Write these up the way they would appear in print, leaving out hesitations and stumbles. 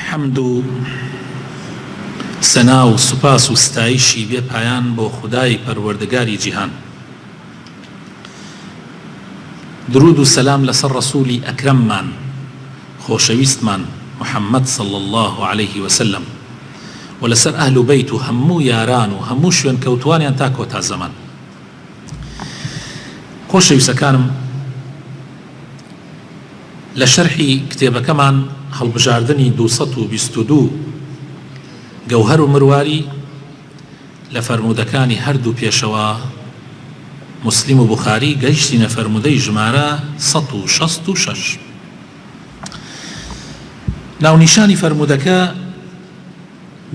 حمد سنا و سوپاس و ستایشی بێ پایان بۆ خودای پەروەردگاری جیهان. درود و سلام لەسەر ڕەسوولی ئەکرەممان خۆشەویستمان محەممەد صلی الله عليه وسلم و لەسەر ئەهل و بەیت و هەموو یاران و هەموو شوێن کەوتوانیان تا کۆتا زەمان. خۆشەویستەکانم، لە شەرحی کتێبەکەمان هەڵبژاردنی 222 گەوهەر و مرواری لە فەرموودەکانی هەردوو پێشەوە مسلیم و بوخاری گەیشتینە فەرموودەی ژمارە 166. ناونیشانی فەرموودەکە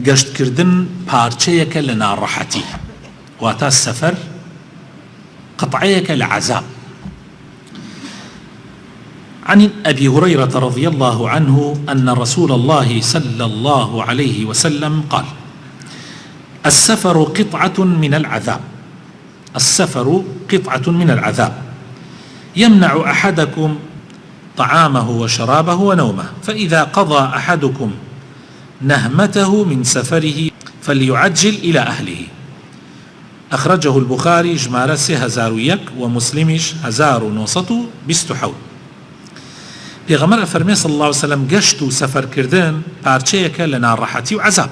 گەشتکردن پارچەیەکە لە ناڕەحەتی، واتە سەفەر قطعەیەکە لە عەزاب. عن أبي هريرة رضي الله عنه أن رسول الله صلى الله عليه وسلم قال: السفر قطعة من العذاب، السفر قطعة من العذاب، يمنع أحدكم طعامه وشرابه ونومه، فإذا قضى أحدكم نهمته من سفره فليعجل إلى أهله. أخرجه البخاري جمارة 3001 ومسلمش 1927. پێغەمبەر ئەفەرمێ صلی الله عليه وسلم گەشت و سەفەرکردن پارچەیەکە لە ناڕەحەتی و عەزاب.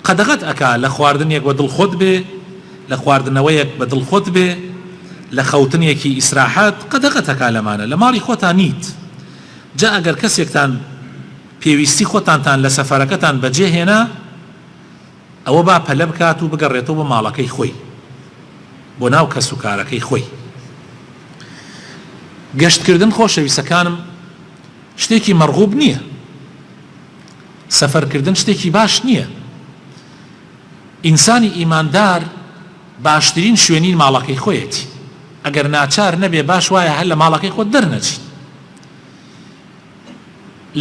قەدەغەت ئەکا لە خواردنێک بە دڵخۆت بێ، لە خواردنەوەیەک بە دڵخۆت بێ، لە خەوتنێکی ئیسراحەت قەدەغەت ئەکا لەمانە، لە ماڵی خۆتان نیت. جا ئەگەر کەسێکتان پێویستی خۆتانتان لە سەفەرەکەتان بەجێهێنا، ئەوە با پەلە بکات و بگەڕێتەوە بە ماڵەکەی خۆی، بۆ ناو کەس و کارەکەی خۆی. گەشتکردن خۆشەویستەکانم شتێکی مەرغوب نییە، سەفەرکردن شتێکی باش نییە. ئینسانی ئیماندار باشترین شوێنی ماڵەکەی خۆیەتی، ئەگەر ناچار نەبێ باش وایە هەر لە ماڵەکەی خۆت دەرنەچیت،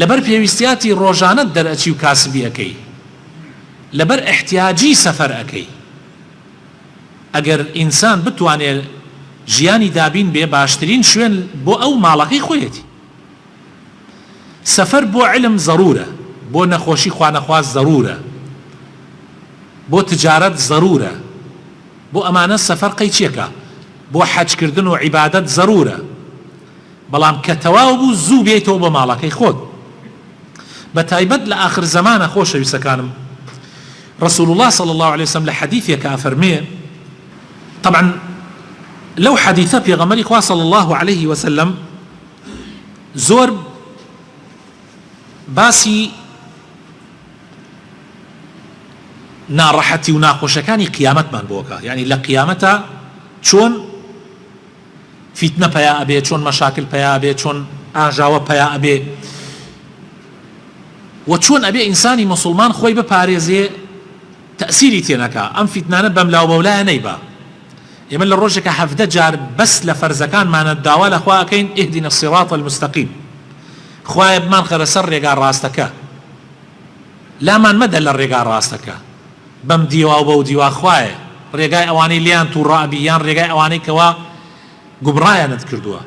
لەبەر پێویستیاتی ڕۆژانەت دەرئەچی و کاسبی ئەەکەی، لەبەر احتیاجی سەفەر ئەەکەی. ئەگەر ئینسان بتوانێت ژیانی دابین بێ، باشترین شوێن بۆ ئەو ماڵەکەی خۆیەتی. سەفەر بۆ علم ضرورە، بۆ نەخۆشی خوانەخواست ضرورە، بۆ تجارەت ضرورە، بۆ ئەمانە سەفەر قەیچێکە، بۆ حەجکردن و عیبادەت ضرورە. بەڵام کە تەواو بوو زوو بێیتەوە بە ماڵەکەی خۆت. بە تایبەت لە ئاخر زەمانە خۆشەویستەکانم، رسول الله صلى الله عليه وسلم لە حەدیثێکە ئەفەرمێ، طبعا لو حديثة پێغەمبەری خوا صلى الله عليه وسلم زۆر باسی ناڕەحەتی و ناخۆشەکانی قیامەتمان بۆکە، یعنی لە قیامەتە چۆن فیتنە پەیا ئەبێ، چۆن مەشاکل پەیا ئەبێ، چۆن ئاژاوە پەیا ئەبێ، و چۆن ئەبێ ئینسانی موسڵمان خۆی بپارێزێ تەئسیری تێنەکە، ئەم فیتنانە بەملاو بەولایە نەیبا. ئێمە لە ڕۆژێکە 17 جار بەس لە فەرزەکانمانە داوا لە خوا ئەکەین ئیهدینا الصراط المستقیم، خوایە بمان خەرە سەر ڕێگا ڕاستەکە، لامان مەدە لە ڕێگا ڕاستەکە، بەم دیوا و بەو دیوا خوایە ڕێگای ئەوانەی لیان تووڕائبی یان ڕێگای ئەوانەی کەوا گوبڕایانت کردووە،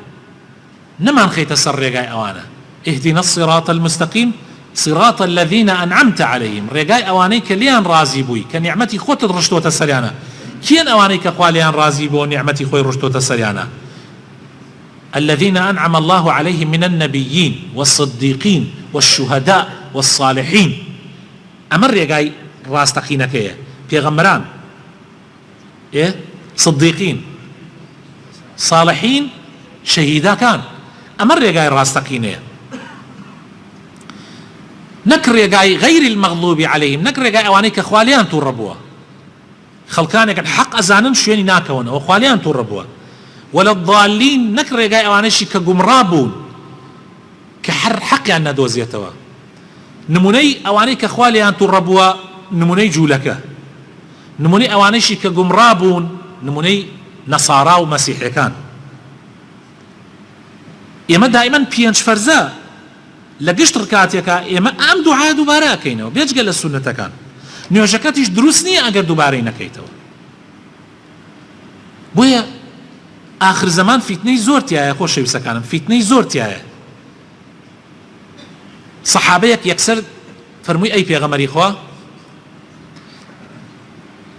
نەمان خەیتە سەر ڕێگای ئەوانە. ئیهدینا الصراط المستقیم صراط الذين أنعمت عليهم، ڕێگای ئەوانەی کە لیان ڕازی بووی، کە نیعمەتی خۆتت ڕشتۆتە سەریانە. کێن ئەوانەی کە خوا لیان ڕازی بۆ نیعمەتی خۆی ڕشتۆتە سەریانە؟ الذين أنعم الله عليهم من النبيين والصديقين والشهداء والصالحين. ئەمە ڕێگای ڕاستەقینەکەیە، پێغەمبەران، صدیقین، صالحین، شەهیداکان، ئەمە ڕێگای ڕاستەقینەیە، نەک ڕێگای غەیری المەغڵوبی عەلەیهیم، نەک ڕێگای ئەوانەی کە خوا لیان تووڕە بووە. خەڵکانێکن حەق ئەزانن شوێنی ناکەونەوە، خوا لیان تووڕە بووە. وەلە الضالین، نەک ڕێگای ئەوانەشی کە گومڕا بوون، کە هەر حەقیان نەدۆزێتەوە. نمونەی ئەوانەی کە خوا لیان تووڕە بووە نمونەی جوولەکە، نمونەی ئەوانەشی کە گومڕا بوون نمونەی نەسارا و مەسیحیەکان. ئێمە دائیمەن پێنج فەرزە لە گشت ڕکاتێکە ئێمە ئەم دوعا دووبارە ئەکەینەوە بێجگە لە سونەتەکان. نوێژەکەتیش دروست نییە ئەگەر دووبارەی نەکەیتەوە. بۆیە آخر زمان فیتنەی زۆر تایە خۆشەویستەکانم، فیتنەی زۆر تایە. سەحابەیەک یەکسەر فەرمووی ئەی پێغەمبەری خوا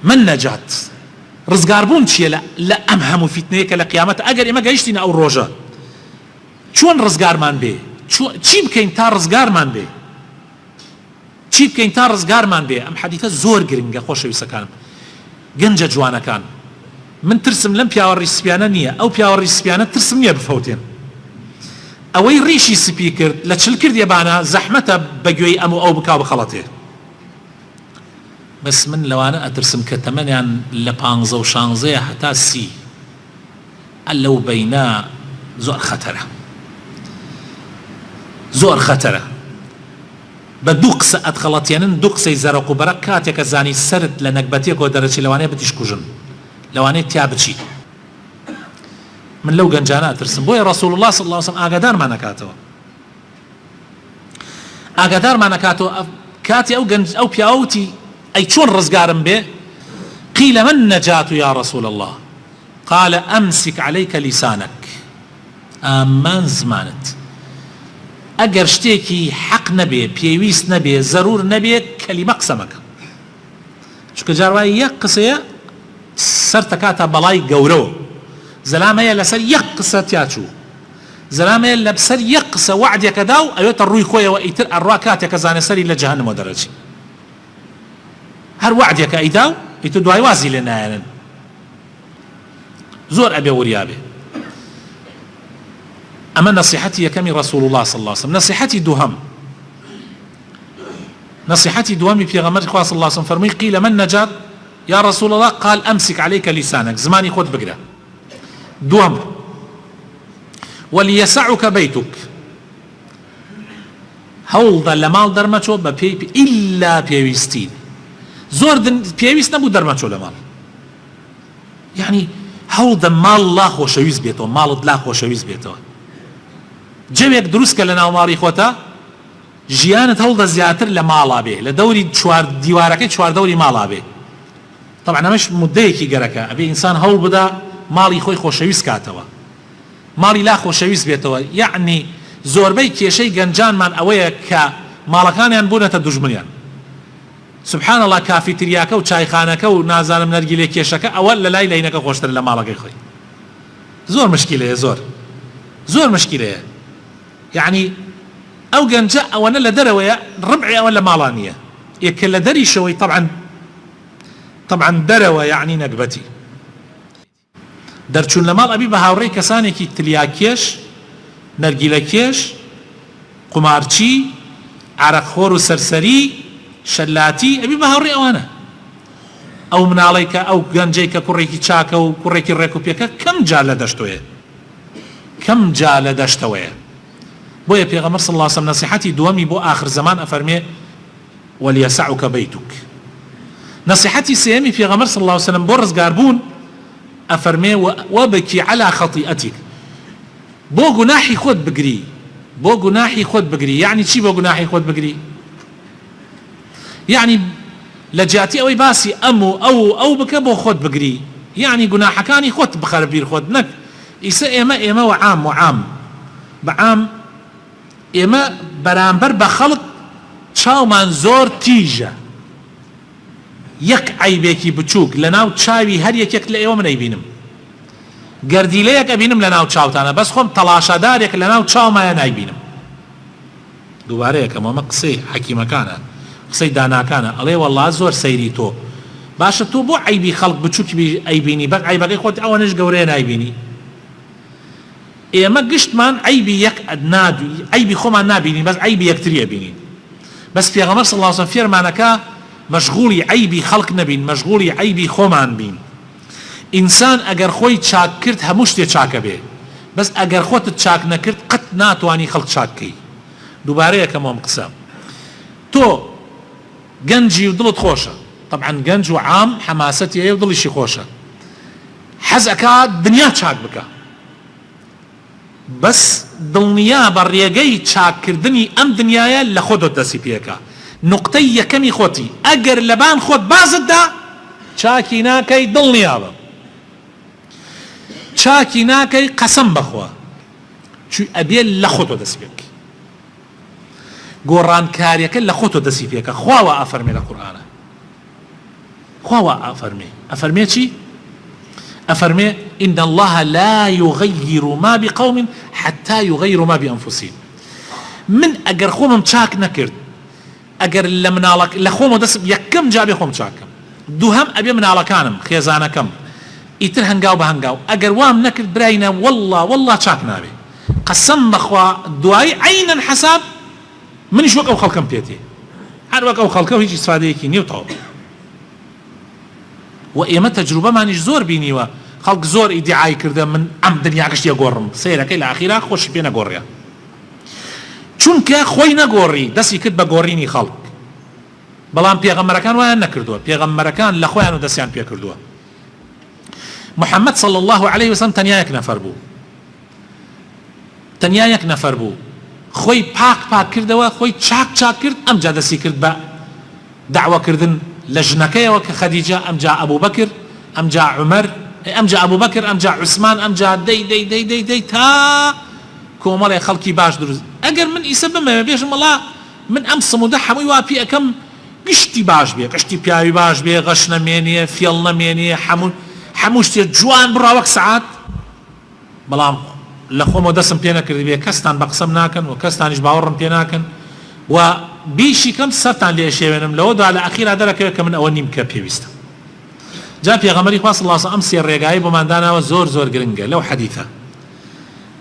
من نەجات ڕزگاربوون چییە لە ئەم هەموو فیتنەیە کە لە قیامەتە ئەگەر ئێمە گەیشتینە ئەو ڕۆژە چۆن ڕزگارمان بێ چی بکەین تا ڕزگارمان بێ چی بکەین تا ڕزگارمان بێ ئەم حەدیثە زۆر گرنگە خۆشەویستەکانم گەنجە جوانەکان من ترسم لەم پیاوەڕی سپیانە نییە ئەو پیاوەڕی سپیانە ترسم نییە بفەوتێن ئەوەی ڕیشی سپی کرد لە چل کردێبانە زەحمەتە بەگوێی ئەم و ئەو بکاو بخەڵەتێ بەس من لەوانە ئەترسم کە تەمەنیان لە 15 و 16 هەتا 30 ئەلەو بەینە زۆر خەتەرە زۆر خەتەرە بە دوو قسە ئەتخەڵەتێنن دوو قسەی زەرەق و بەرەق کاتێکە زانی سرت لە نەکبەتێکەوە دەرەچی لەوانەیە بتیش کوژن لەوانەیە تیا بچی من لەو گەنجانە ئەترسم بۆیە ڕەسوڵ الله صلی الله علیه وسلم ئاگادارمان نەکاتەوە ئاگادارمان نەکاتەوە کاتی ئەو پیاوەتی ئەی چۆن ڕزگارم بێ قیل من نەجات یا رسول الله قال أمسك عليك لسانك ئامان زمانت ئەگەر شتێکی حەق نەبێ پێویست نەبێ زەرور نەبێ کەلیمە قسە مەکە چونکە جاروای یەک قسەیە سەر تەکاتە بەڵای گەورەوە زەلامەیە لەسەر یەک قسە تیاچوو زەلامەیە لەسەر یەک قسە وعدێکە دا و ئەوێتە ڕووی خۆیەوە ئیتر ئەڕوا کاتێکە زانێ سەری لە جەهەنەمەوە دەرەچی هەر وعدێکە ئەیدا و ئیتر دوای وازی لێ نایەنن زۆر ئەبێ وریابێ ئەمە نصيحتي يكمي رسول الله صلى الله عليه وسلم نصيحتي دوهم نصيحتي دوامي في غمر صلى الله عليه وسلم فرمي قيل من نجات يا رسول الله قال أمسك عليك لسانك زماني خود بقرة دوهم وليسعك بيتك هول لمال درمچو بپی إلا بيويستين زور بيويست نبو درمچو لمال يعني هول مال الله خوشويز بيتو مال الله خوشويز بيتو جەوێک دروستکە لە ناو ماڵی خۆتە ژیانت هەوڵدە زیاتر لە ماڵا بێ لە دەوری دیوارەکەی چواردەوری ماڵا بێ طبعا ئەمەش مدەیەکی گەرەکە ئەبێ ئینسان هەوڵ بدا ماڵی خۆی خۆشەویست کاتەوە ماڵی لا خۆشەویست بێتەوە یعنی زۆربەی کێشەی گەنجانمان ئەوەیە کە ماڵەکانیان بوونەتە دوژمنیان سبحان الله کافیتریاکە و چایخانەکە و نازانم نەرگیلێ کێشەکە ئەوە لە لای لەینەکە خۆشتر لە ماڵەکەی خۆی زۆر مشکلەیە زۆر مشکلەیە يعني ئەو گەنجە ئەوەنە لە دەرەوەیە ڕبعی ئەوە لە ماڵانیە یەکە لە دەریشەوەی طبعا دەرەوە یعنی نەکبەتی دەرچوون لە ماڵ ئەبی بە هاوڕێی کەسانێکی تلیاکێش نەرگیلەکێش قومارچی عەرەقخۆر و سەرسەری شەلاتی ئەبی بە هاوڕێی ئەوانە ئەو مناڵەی کە ئەو گەنجەی کە کوڕێکی چاکە و کوڕێکی ڕێک و پێکە کەم جا لە دەشتەوەیە بۆیە پێغەمبەر صلی الله علیه وسلم نصيحتي دومی بۆ آخر زمان ئەفەرمێ وليسعك بيتك نصيحتي سێمی پێغەمبەر صلی الله علیه وسلم بۆ ڕزگاربوون ئەفەرمێ وبكي على خطيئتك بۆ گوناحی خۆت بگری يعني چی بۆ گوناحی خۆت بگری يعني لە جیاتی ئەوەی باسی ئەو بکە بۆ خۆت بگری يعني گوناحەکانی خۆت بخەرە بیر خۆت نەک ئیسا ئێمە وعام بەعام ئێمە بەرامبەر بە خەڵک چاومان زۆر تیژە یەک عیبێکی بچووک لە ناو چاوی هەر یەکێک لە ئێوە من ئەیبینم گەردیلەیەک ئەبینم لە ناو چاوتانە بەس خۆم تەڵاشەدارێک لە ناو چاومایە نایبینم دووبارەیەکەم ئەمە قسەی حەکیمەکانە قسەی داناکانە ئەڵێ وەڵڵا زۆر سەیری تۆ باشە تۆ بۆ عیبی خەڵک بچووکی ئەیبینی بەک عیبەکەی خۆت ئەوەنەش گەورەیە نایبینی ئێمە گشتمان عیبی یەک عیبی خۆمان نابینین بەس عیبی یەکتری ئەبینین بەس پێغەمبەر صلی الله علیه وسلم فێرمانەکە مەشغوڵی عیبی خەڵک نەبین مەشغوڵی عیبی خۆمان بین ئینسان ئەگەر خۆی چاک کرد هەموو شتێ چاکە بێ بەس ئەگەر خۆتت چاک نەکرد قەت ناتوانی خەڵک چاککەی دووبارەیەکەم ئەم قسە تۆ گەنجی و دڵت خۆشە طبعا گەنج و عام حەماسەتی هەیە و دڵیشی خۆشە حەز ئەکات دنیا چاک بکە بەس دڵنیا بە ڕێگەی چاککردنی ئەم دنیاە لە خۆت دەستی پێکە نقطەی یەکەمی خۆتی ئەگەر لەبان خۆت بازتدا چاکی ناکەی دڵنیا بە چاکی ناکەی قەسەم بەخوا چوی ئەبێ لە خۆت دەست پێکەی گۆڕانکاریەکە لە خۆتۆ دەسی پێکە. خواوە ئەفەرمێ لە قورئانە، خواوە ئەفەرمێ چی؟ ئەفەرمێ إن الله لا يغير ما بقوم حتى يغيروا ما بأنفسهم. من ئەگەر خۆمم چاک نەکرد، ئەگەر لە مناڵک لە خۆمە دەست یەکەم جابێ خۆم چاکم، دووهەم ئەبێ مناڵەکانم خێزانەکەم ئیتر هەنگاو بە هەنگاو، ئەگەر وام نەکرد براینە والله چاک نابێ. قەسەم بەخوا دوایی عینەن حەساب منیش وەک ئەو خەڵکەم پێێ، هەر وەک ئەو خەڵکە هیچ ئیسفادەیەکی نییە و تەواو. و ئێمە تەجروبەمانیش زۆر بینیوە، خەڵک زۆر ئیدعای کردە من ئەم دنیا گشتیە گۆڕم، سەیرەکەی لە ئاخیرا خۆشی پێ نەگۆڕیە، چونکە خۆی نەگۆڕی، دەستی کرد بە گۆڕینی خەڵک. بەڵام پێغەمبەرەکان وایان نەکردووە، پێغەمبەرەکان لە خۆیان و دەستیان پێ کردووە. محەممەد صلی الله عليه وسلم تەنیا یەک نەفەر بوو، تەنیا یەک نەفەر بوو، خۆی پاک کردەوە، خۆی چاک کرد، ئەمجا دەستی کرد بە دعوەکردن لە ژنەکەیەوە کە خەدیجە، ئەمجا ئەبوو بەکر، ئەمجا عومەر، ئەمجا ئەبوو بەکر، ئەمجا عوسمان، ئەمجا دەی تا کۆمەڵێ خەڵکی باش دروست. ئەگەر من ئیسە بمەوێ بێژم وەڵا من ئەم سمودە هەمووی وا پێ ئەەکەم گشتی باش بێ، گشتی پیاوی باش بێ، غەش نەمێنیە، فێڵ نەمێنیە، هەموو شتێ جوان بڕا وەک سەعات، بەڵام لە خۆمە دەستم پێ نەکردی بێ، کەستان بە قسەم ناکەن و کەستانیش باوەڕم پێ ناکەن و بیشی کەم سەرتان لێ شێوێنم لەوەدا لە ئەخیرا دەرەکەوێت کە من ئەوە نیم کە پێویستە. جا پێغەمبەری خوا صلی الله علیه و سلم ئەم سێ ڕێگایی بۆمان داناوە زۆر گرنگە لەو حەدیثە.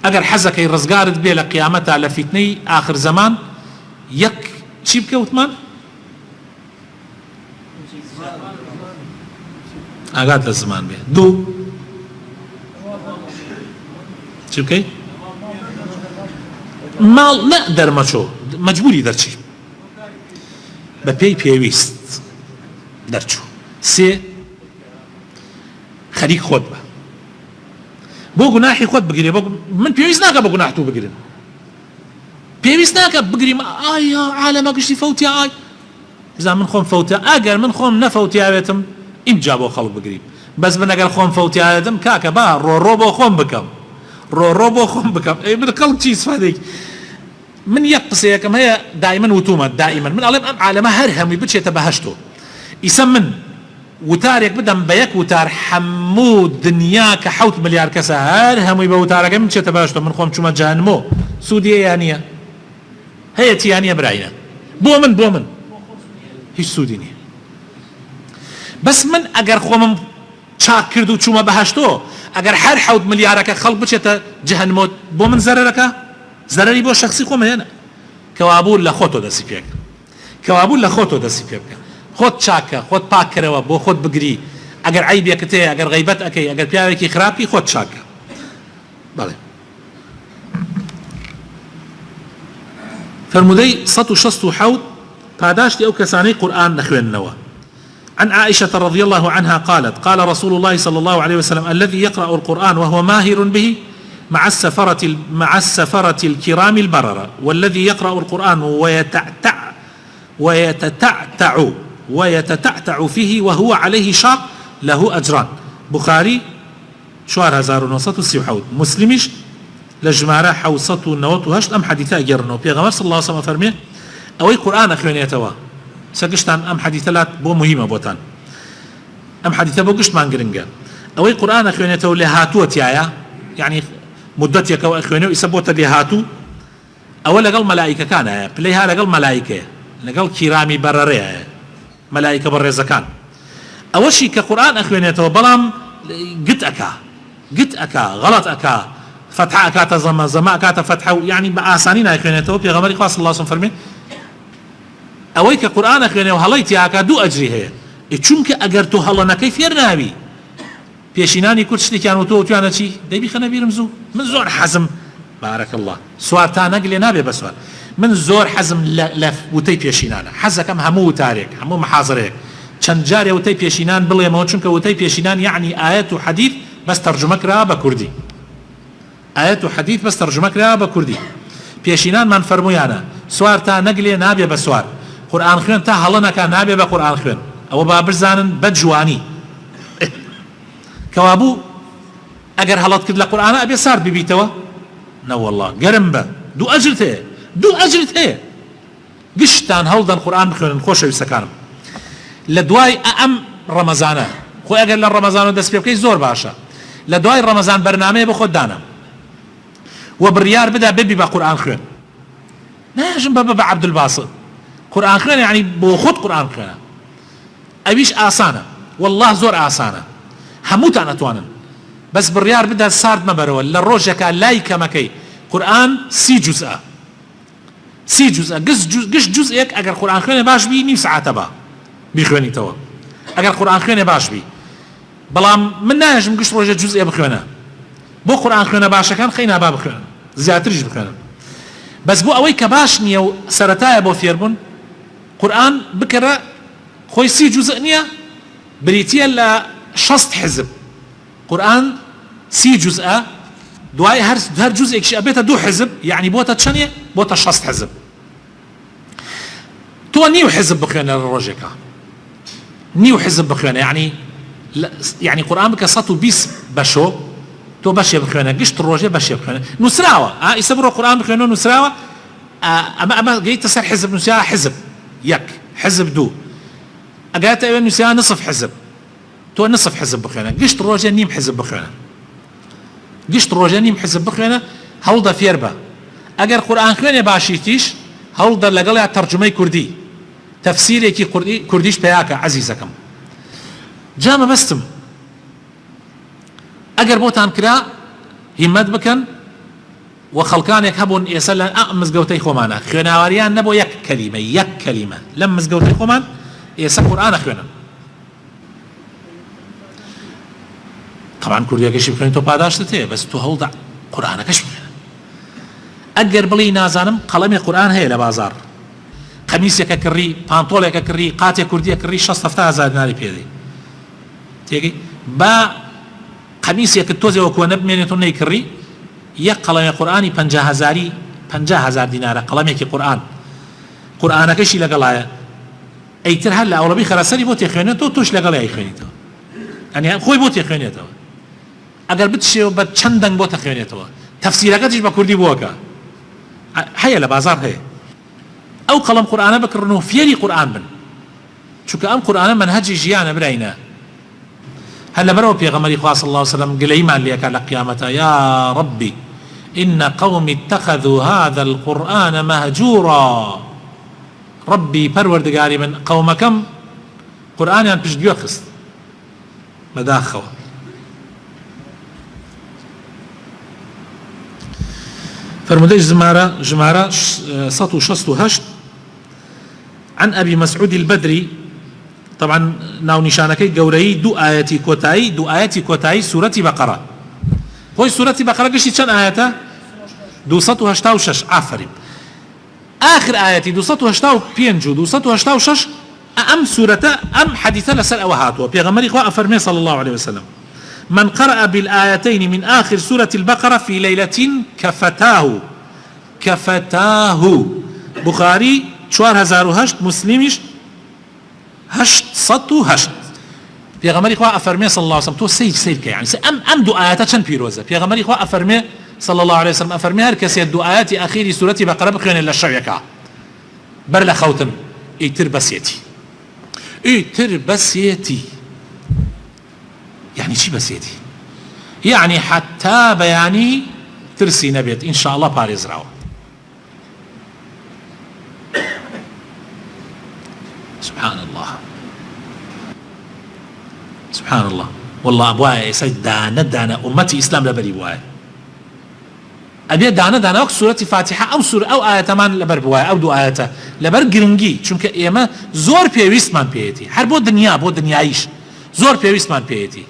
ئەگەر حەزەکەی ڕزگارت بێ لە قیامەتا لە فیتنەی ئاخر زەمان، یەک چی بکە وتمان؟ ئاگات لە زمان بێ. دوو چی بکەی؟ ماڵ نە دەرمەچۆ، مەجبوری دەرچی بە پێی پێویست دەرچوو. سێ خەریک خۆت بە، بۆ گوناحی خۆت بگیرێ، من پێویست ناکە بە گوناح تو بگرن، پێویست ناکە بگریم ئایا عالەمە گشتی فەوتیا، ئای بزان من خۆم فەوتە، ئەگەر من خۆم نەفەوتیاوێتم ئینجا بۆ خەڵک بگریم، بەس من ئەگەر خۆم فەوتیاوێتم کاکە با ڕۆ بۆ خۆم بکەم، ڕۆ بۆ خۆم بکەم. من خەڵک چی سفادێک من یەک قسەیەکەم هەیە دائیمەن وتومە، دائیمەن من ئەڵێم ئەم عالەمە هەر هەمووی بچێتە بەهەشتۆ، ئیسە من وتارێک بدەم بە یەک وتار هەموو دنیا کە 7 ملیار کەسە هەر هەمووی بە وتارەکە من چێتە بەهەشتۆ، من خۆم چوومە جەهەنەمەوە، سوودیە یان نییە؟ هەیەتی یان نییە براینە؟ بۆ من هیچ سوودی نییە. بەس من ئەگەر خۆمم چاک کرد و چوومە بەهەشتۆ، ئەگەر هەر 7 ملیارەکە خەڵک بچێتە جەهەنەمەوە بۆ من زەرەرەکە، زەرەری بۆ شخصی خۆم هێنە. کەوابوو لە خۆتۆ دەستی پێ بکە، کەوابوو لە خۆتۆ دەستی پێ بکە، خۆت چاکە، خۆت پاککەرەوە بۆ خۆت بگری، ئەگەر عیبێکت هەیە، ئەگەر غیبەت ئەەکەی، ئەگەر پیاوێکی خراپی خۆت چاکە. بەڵێ فرمودەی 167 پاداشتی ئەو کەسانەی قورئان نەخوێننەوە. عن عائشة رضي الله عنها قالت قال رسول الله صلى الله عليه وسلم الذي يقرأ القرآن وهو ماهر به مع السفرة الكرام البررة، والذي يقرأ القرآن ويتتعتع فيه وهو عليه شاق له أجران. بخاري 4937، مسلمش لجمارة 798. أم حديثة جرنو بيغمر صلى الله عليه وسلم فرمي أوي قرآن أخوانيتوا سقشتان أم حديثات بو مهمة بوتان، أم حديثة بو قشت مان قرنجا أوي قرآن أخوانيتوا لهاتو تيايا، يعني مدتك أو أخوانيو يسبوت لهاتو أولا قال ملائكة كان بليها لقال ملائكة لقال كرامي بررية ملائكة برزكان. أول شيء كقرآن أخوانيتوا بلام قت أكا غلط أكا فتح أكا تزم زما أكا تفتحه، يعني بآسانين أخوانيتوا بيغمر خاص الله صلى الله عليه وسلم أوي كقرآن أخوانيتوا هلايتي أكا دو أجري هي چونك أجر تو هلا كيف يرنابي بيشيناني كل شيء كانوا تو شيء دبي خنا بيرمزو من زور حزم بارك الله سوار تا نقل نابي بسوار من زور حزم لف وتي بيشينانا حزك أم همو تاريك همو محاضرك چند جاري وتي بيشينان بلي ما چونك وتي بيشينان يعني آيات وحديث بس ترجمك راه بكردي، آيات وحديث بس ترجمك راه بكردي. بيشينان من فرمويانا سوار تا نقل نابي بسوار قرآن خوين تا هلنا كان نابي بقرآن خوين أو بابرزان بجواني كوابو اگر هلط كد لقرآن ابي صار ببيتوا نا والله قرنبه دو اجرته گشتان هەوڵدەن قورآن بخوێنن خۆشەویستەکانم لە دوای ئەم ڕەمەزانە خۆ ئەگەر لە ڕەمەزانە دەست پێ بکەی زۆر باشە لە دوای ڕەمەزان بەرنامەیە بە خۆت دانە و بڕیار بدا ببی بە قورآن خوێن ناژم بە عەبدولباسط قورآن خوێن یعنی بۆ خۆت قورآن خوێنە ئەویش ئاسانە والله زۆر ئاسانە هەمووتان ئەتوانن بەس بڕیار بدە سارد مەبەرەوە لە ڕۆژێکە لای کەمەکەی قورآن 30 جوزئە 30 جوزئە گشت جوزئێک ئەگەر قورآن خوێنێ باش بی نیم سەعاتە بە بیخوێنیتەوە ئەگەر قورآن خوێنێ باش بی بەڵام من ناژم گشت ڕۆژە جوزئێ بخوێنە بۆ قورآن خوێنە باشەکان خەینە با بخوێنن زیاتریش بخوێنن بەس بۆ ئەوەی کە باش نییە و سەرەتایە بۆ فێربوون قورآن بکەرە خۆی 30 جوزء نییە بریتیە لە 60 حزب قورآن 30 جوزئە دوای هەر جوزێکیش ئەبێتە 2 حزب یعنی بۆتە چەندێ بۆتە 60 حزب تۆ نیو حزب بخوێنە لە ڕۆژێکە نیو حزب بخوێنە یعنی قورآن بکە 120 بەشۆ تۆ بەشێ بخوێنە گشت ڕۆژێ بەشێ بخوێنە نووسراوە ئیسە بڕۆ قورآن بخوێنە نووسراوە ئەمە گەیتە سەر حزب نووسیا حزب یەک حزب 2 ئەگاتە ئەوێ نووسیا نصف حزب تۆ نصف حزب بخوێنە گشت ڕۆژێ نیم حزب بخوێنە گشت ڕۆژێ نیم حزب بخوێنە هەوڵدە فێر بە ئەگەر قورآن خوێنێ باشیتیش هەوڵدە لەگەڵ تەرجمەی کوردی تەفسیرێکی کوردیش پێیاکە عەزیزەکەم جا مەبەستم ئەگەر بۆتان کرا هیمەت بکەن و خەڵکانێک هەبوون ئێستا لە مزگەوتەی خۆمانە خوێناوەریان نەبوو یەک کەلیمە لەم مزگەوتەی خۆمان ئێستا قورآنە خوێنن طبعا کوردیەکەشی بخوێن تۆ پاداشتت هەیە بەس تۆ هەوڵدە قورآنەکەش بخوێنە ئەگەر بڵی نازانم قەڵەمی قورآن هەیە لە بازار قەمیسێکە کڕی پانتۆڵێکە کڕی قاتێک کوردیە کڕی 60-70 هەزار دیناری پێدەی تێگەی با قەمیسێکە تۆزێەوە کۆنە بمێنێت و نەیکڕی یەک قەڵەمی قورآنی 50,000 دینارە قەڵەمێکی قورآنەکەشی لەگەڵایە ئەیتر هەر لە ئەوڵەبی خەرەسەری بۆ تێخوێنێتەوە تۆش لەگەڵی خوێنیتەوە ئەنی خۆی بۆ تێخوێنێتەوە ئەگەر بتشێوە بە چەند دەنگ بۆ تەخوێنێتەوە تەفسیرەکەتیش بە کوردی بووەکە هەیە لە بازار هەیە ئەو قەڵەم قورآنە بکڕن و فێری قورآن بن چونکە ئەم قورآنە منهەجی ژیانە برایینە هل لبرو پیغمبری خدا صلی الله علیه وسلم گلیمان لیکا لقیامتا یا ربی إن قوم اتخذوا هذا القرآن مهجورا ربي پروردگاری من قومكم قرآن يعني پشتگوه خست مداخوه فرمودش جمارة 168 عن أبي مسعود البدري طبعا ناو نشانكي قوري دو آياتي كوتاي سورة بقرة هوي سورة بقرة قشي چند آياتا 286 عفرين آخر آياتي 285 أم سورة أم حديثة لسر أوهاتوا بيغمري إخوة أفرمي صلى الله عليه وسلم من قرأ بالآيتين من آخر سورة البقرة في ليلة كفتاه بخاري 4008 مسلمش 808 بيغمري إخوة أفرمي صلى الله عليه وسلم تو سير يعني أم دو آياتا چند بيروزة بيغمري إخوة أفرمي صلى الله عليه وسلم أفرمي هر كسي دو آياتي أخيري سورة بقرة بخيون إلا الشعيكا برلا خوتن ايتر بسيتي يعني شي بسيتي يعني حتى بياني ترسي نبيت إن شاء الله باريز راو سبحان الله والله أبواي سيد دانا أمتي إسلام لبري بواي أبي دانا وقت سورة فاتحة أو سورة أو آية مان لبر بواي أو دو آيات لبر جرنجي چونك إيما زور بيويست من بيتي هر بو دنيايش زور بيويست من بيتي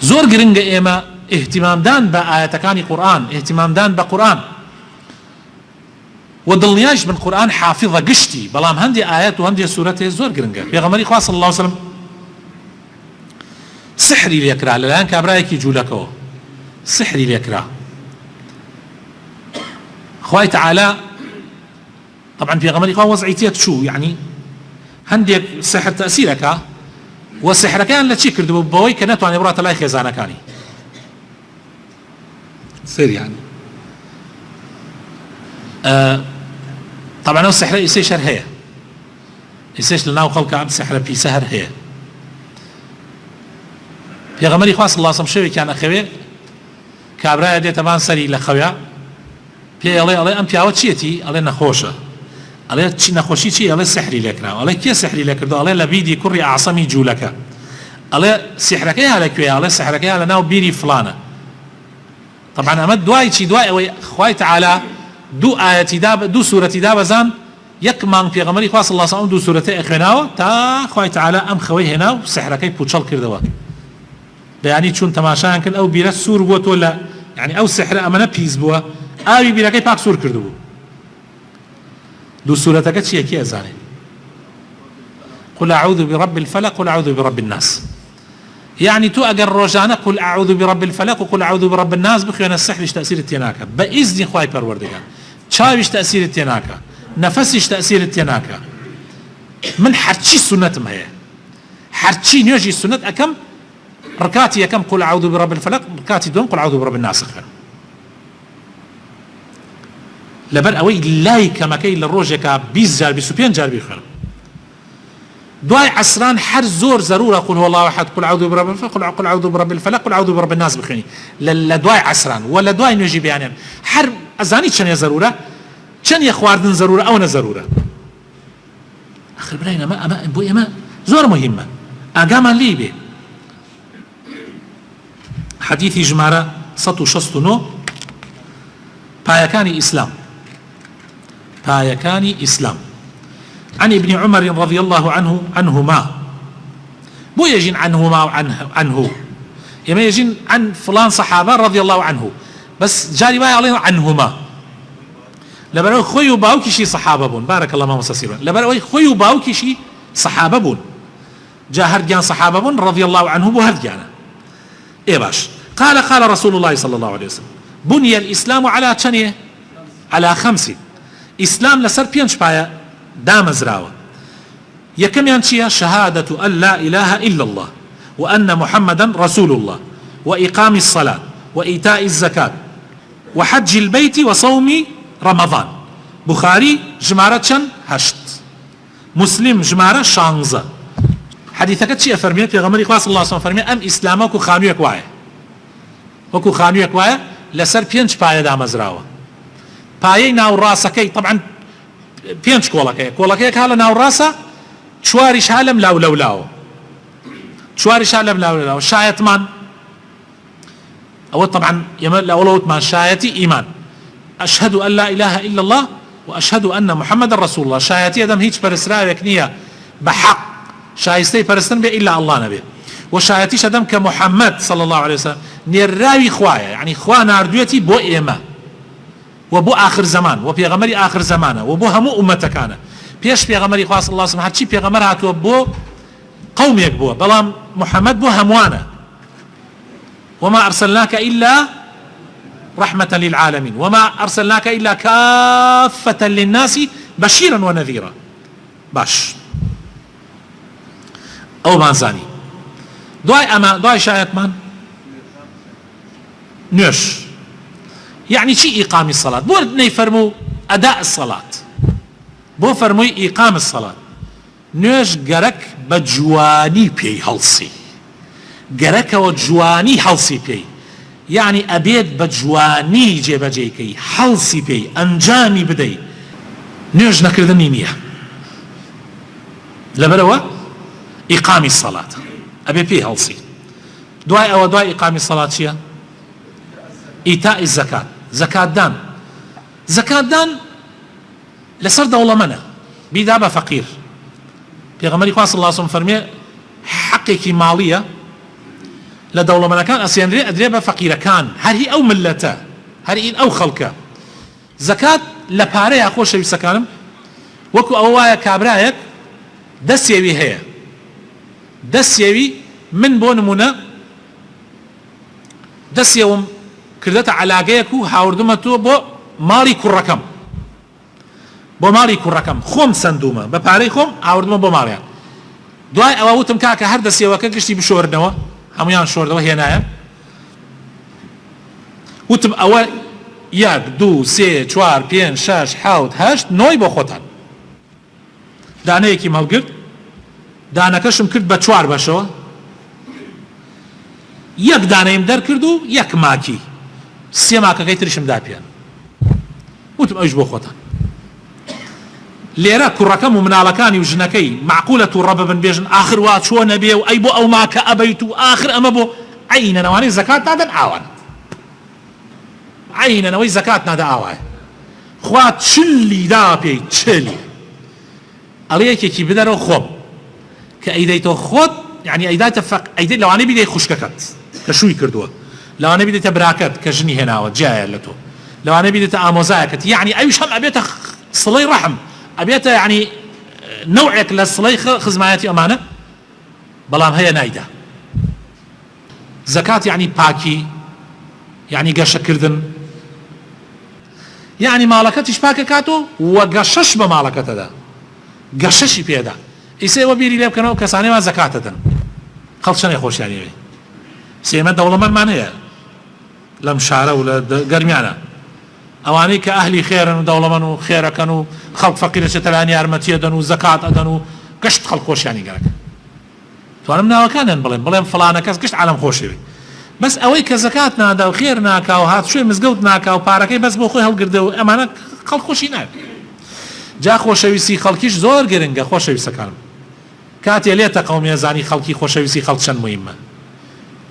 زور جرنج إيما اهتمام دان بآيات كاني قرآن اهتمام دان بقرآن ودڵنیاش من قورآن حافظە گشتی بەڵام هەندی ئاەت و هەندی سوورەتێ زۆر گرنگە پێغەمبەری خوا صلی الله علیه وسلم سحری لێکرا لەلایەن کابرایەکی جوولەکەوە سحری لێکرا خوای تعالی طبعا پێغەمبەری خوا وەزعی تێک چوو يعني هەندێک سحر تەأسیرەکە و سحرەکەیان لە چی کردبوو بەوەی کە نەتوانێ بڕاتە لای خێزانەکانی سر يعني طبعا ئەو سحرە ئیسەیش هەر هەیە، ئیسەیش لە ناو خەڵکە ئەم سحرە پیسە هەر هەیە. پێغەمبەری خوا صلی الله علیه و سلم شەوێکیان ئەخەوێ کابرایە دێتەبان سەری لە خەویا پێ ئەڵێ ئەم پیاوە چیەتی؟ ئەڵێ نەخۆشە. ئەڵێ چی نەخۆشی چی؟ ئەڵێ سحری لێکراوە. ئەڵێ کێ سحری لێکردو؟ ئەڵێ لە بیدی کوڕی عاسەمی جوولەکە. ئەڵێ سحرەکەی ها لەکوێیە؟ ئەڵێ سحرەکەی ها لە ناو بیری فلانە. طبعا ئەمە دوای چی؟ دوای ئەوەی خوای تەعالا دوو سوورەتی دابەزان، یەک مانگ پێغەمبەری خوا صلی الله علیه و سلم دوو سوورەتەی ئەخوێناوە تا خوای تەعالا ئەم خەوەی هێنا و سحرەکەی پوچەڵ کردەوە. بەیانی چون تەماشایان کرد ئەو بیرە سوور بووەتەوە لە یعنی ئەو سحرە ئەمەنە پیس بووە، ئاوی بیرەکەی پاک سوور کردبوو. دوو سوورەتەکە چییە؟ کێ ئەزانێ؟ قل أعوذ برب الفلق قل أعوذ برب الناس. يعني تو أجر روجانا قل أعوذ برب الفلق وقل أعوذ برب الناس بخينا السحرش تأثير التناكة بإذن خواي پروردگار، شاوش تأثير التناكة، نفسش تأثير التناكة، من حرشي سنتم هي حرشي نيجي السنة أكم ركاتي أكم قل أعوذ برب الفلق، ركاتي دون قل أعوذ برب الناس أخر لبر أوي لاي كما كي للروجك بيز جار بسوبين جار بيخر دعاء عسران حر زور ضرورة قل هو الله أحد قل أعوذ برب الفلق قل أعوذ برب الفلق قل أعوذ برب الناس بخيني لدعاء عسران ولا دعاء نجي بيانين حر أزاني شن يا ضرورة شن يا خواردن ضرورة أو نا ضرورة آخر براينا ما بوي ما زور مهمة أقام ليبي حديث جمارة 169 بايكاني إسلام بايكاني إسلام عن ابن عمر رضي الله عنهما بو يجين عنهما عنه يما يجين عن فلان صحابة رضي الله عنه بس جاري باي عليه عنهما لبرو خوي باوكي شي صحابة بون بارك الله ما مساسيرون لبرو خوي باوكي شي صحابة بون جا هرجان صحابة بون رضي الله عنه بو هرجانا ايه باش قال رسول الله صلى الله عليه وسلم بني الإسلام على چنيه على 5 إسلام لسر بينش بايا دامزراوة يكم ينشيها شهادة أن لا إله إلا الله وأن محمدا رسول الله وإقام الصلاة وإيتاء الزكاة وحج البيت وصوم رمضان. بخاري جمارة شن هشت، مسلم جمارة شانزة. حديثك شيء فرميت في غمر إخلاص الله صلى الله عليه وسلم أم إسلامك خانوك واي وكو خانوك واي لسر بينش بايا دامزراوة بايا ناو راسكي طبعا پێنج کۆڵەکەیەک ها لە ناوڕاستە چواریش ها لەم لاو شایەتمان ئەوە طبعا ئێمە لە ئەوڵەوتمان شایەتی ئیمان ئەشهەدو ئەن لا إله إلا الله وأشهد أن محمد رسول الله. شایەتی ئەدەم هیچ پەرستراوێک نییە بە حەق شایستەی پەرستن بێ ئیلا ئەڵڵا نەبێ و شایەتیش ئەدەم کە محەممەد صلى الله عليه وسلم نێراوی خوایە یعنی خوا ناردوێتی بۆ ئێمە وبو آخر زمان وبيغمري آخر زمانه وبو همو أمتكانه بيش بيغمري خاص الله سبحانه هرشي بيغمر هاتو بو قوم يكبو بلام محمد بو هموانه وما أرسلناك إلا رحمة للعالمين وما أرسلناك إلا كافة للناس بشيرا ونذيرا. باش أو مانزاني دواي شايت من نوش يعني شي إقام الصلاة بو نيفرمو أداء الصلاة بو فرموي إقام الصلاة نوش قرك بجواني بي هلسي قرك وجواني هلسي بي يعني أبيت بجواني جيبجيكي هلسي بي أنجامي بدي نوش نكردني نية لبروا إقام الصلاة أبي بي هلسي دواي إقام الصلاة شيا إيتاء الزكاة زكاة دان لسر دولة منا بيدابا فقير بيغمري صلى الله عليه وسلم فرمي حقك مالية لدولة منا كان أسيان أدريبا فقيرة كان هل هي أو ملتا هل هي أو خلقة زكاة لباري أخوش شوي سكانم وكو أوايا كابرايك دسيوي هي دسيوي من بونمونا دسيوم كردت علاقيكو هاوردمتو بو مالي كركم خوم سندومه بپارەی خۆم ئاوردمە بۆ ماڵیان دوای ئەوە وتم کاکە هەر دەسێوەکە گشتی بشۆردنەوە هەمویان شۆردەوە هێنایە وتم ئەوە 1 2 3 4 5 6 7 8 9 بۆ خۆتان دانەیەکی هەڵگرت دانەکەشم کرد بە 4 بەشەوە 1 دانەیم دەرکرد و 1 ماکی 3 ماکەکەی تریشم داپێن وتم ئەوش بۆ خۆتان لێرە کوڕەکەم و مناڵەکانی و ژنەکەی معقولە و ڕەبە بن بێژن ئاخر وا چۆنە بێ و ئەی بۆ ئەو ماکە ئەبەیت و ئاخر ئەمە بۆ عینەنەوەی زەکات نادەن ئاوان عینەنەوەی زەکات نادە ئاوایە خوا چلی دا پێی چلی ئەڵێ یەکێکی بدەرەوە خۆم کە ئەیدەیتەوە خۆت یعنی ئەیداتە ئەیدەیت لەوانەی بدەی خوشکەکەت کە شووی کردووە لەوانەی بدەیتە براکەت کە ژنی هێناوە جایە لە تۆ لەوانەی بدەیتە ئامۆزایەکەت یعنی ئەویش هەم ئەبێتە سڵەی ڕەحم ئەبێتە یعنی نوعێک لە سڵەی خزمایەتی ئەمانە بەڵام هەیە نایدا زەکات یعنی پاکی یعنی گەشەکردن یعنی ماڵەکەتیش پاکە کاتۆ وە گەشەش بە ماڵەکەتەدا گەشەشی پێدا ئیسێوە بیری لێ بکەنەوە کەسانەوە زەکاتەدەن خەڵک چەندێ خۆشیانەوێ سێمە دەوڵەمەندمان هەیە لەم شارە و لە گەرمیانە ئەوانەی کە ئەهلی خێرن و دەوڵەمەند و خێرەکەن و خەڵک فەقیرە چێتەلانی یارمەتیە دەن و زەکات ئەدەن و گەشت خەڵک خۆشیانی گەرەکە توانم ناوەکانیان بڵێم فڵانە کەس گشت عالەم خۆشەوێ بەس ئەوەی کە زەکات نادا و خێر ناکا و هات شوێ مزگەوت ناکا و پارەکەی بەس بۆ خۆی هەڵگردە و ئەمانە خەڵک خۆشی ناوێت جا خۆشەویستی خەڵکیش زۆر گرنگە خۆشەویستەکانم کاتێ لێتە قەومێ زانی خەڵکی خۆشەویستی خەڵک چەند موهیمە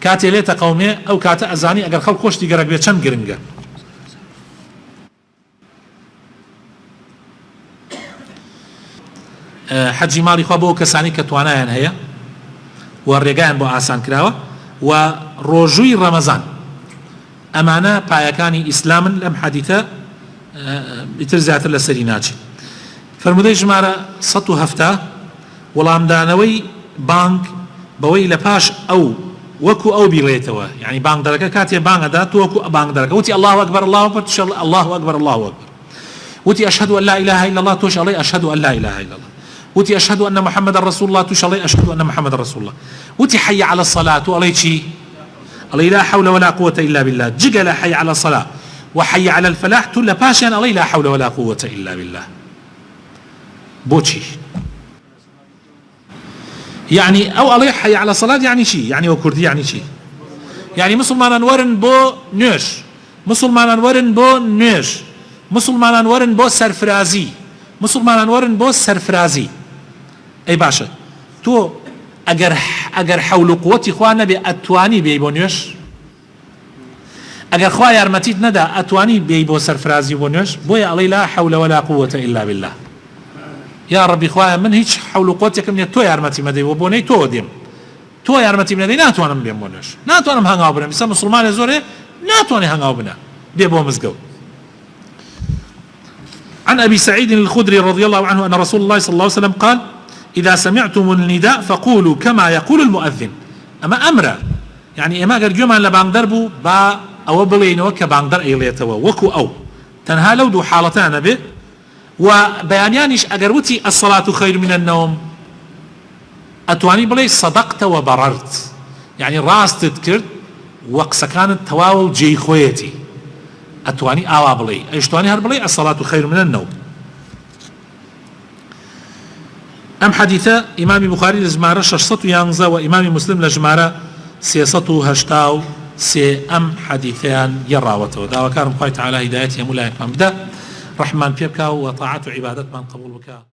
کاتێ لێتە قەومێ ئەو کاتە ئەزانی ئەگەر خەڵک خۆشتی گەرەک بێت چەند گرنگە حەجی ماڵی خوا بۆ کەسانی کە توانایان هەیە و ڕێگایان بۆ ئاسان کراوە و ڕۆژووی ڕەمەزان ئەمانە پایەکانی ئیسلامن لەم حەدیثە ئیتر زیاتر لەسەری ناچێت فرمودەی ژمارە 170 وەڵامدانەوەی بانک بەوەی لە پاش ئەو وەکو ئەو بیڵێتەوە یعنی بانک دەرەکە کاتێ بانگەدا تۆ وەکو بانک دەرەکە وتی الله ئەکبەر الله ئەکبەر الله ئەکبەر الله ئەکبەر وتی أشهد أن لا إله إلا الله توش عليه أشهد أن لا إله إلا الله وتي أشهد أن محمد رسول الله توش عليه أشهد أن محمد رسول الله وتي حي على الصلاة وعليه شيء عليه لا حول ولا قوة إلا بالله جقل حي على الصلاة وحي على الفلاح تلا باشا عليه لا حول ولا قوة إلا بالله بوشي يعني أو عليه حي على الصلاة يعني شيء يعني وكردي يعني شيء يعني مسلمان ورن بو نيش مسلمان ورن بو نيش مسلمان ورن بو سرفرازي مسلمان ورن بو سرفرازي اي باشا تو اگر حول قوتي خوانا بي اتواني بي بو نيش اگر خوا يارمتيت ندا اتواني بي بو سرفرازي بو نيش بويا علي لا حول ولا قوة الا بالله يا ربي خوايا من هيك حول قوتك من تو يارمتي مدي وبوني تو ديم تو يارمتي مدي ناتوانم بي بو نيش ناتوانم هنگاو بنا بس مسلمان زوري ناتواني هنگاو بنا بي بو مزگو عن أبي سعيد الخدري رضي الله عنه أن رسول الله صلى الله عليه وسلم قال إذا سمعتم النداء فقولوا كما يقول المؤذن أما أمر يعني إما قرجوا من لبان دربو با أو بلين وكا بان در إليتوا وكو أو تنها لو دو حالتان به وبيانيانش أقروتي الصلاة خير من النوم أتواني بلي صدقت وبررت يعني راس تذكر وقس كانت تواو جي خويتي أتواني آوا بلي أشتواني هر بلي الصلاة خير من النوم أم حديثة إمام بخاري لجمارة 611 وإمام مسلم لجمارة 380 سي أم حديثان يراوته دا وكان الله تعالى هدايته ملاك من بدا رحمن بيبكا وطاعة عبادة من قبول بكا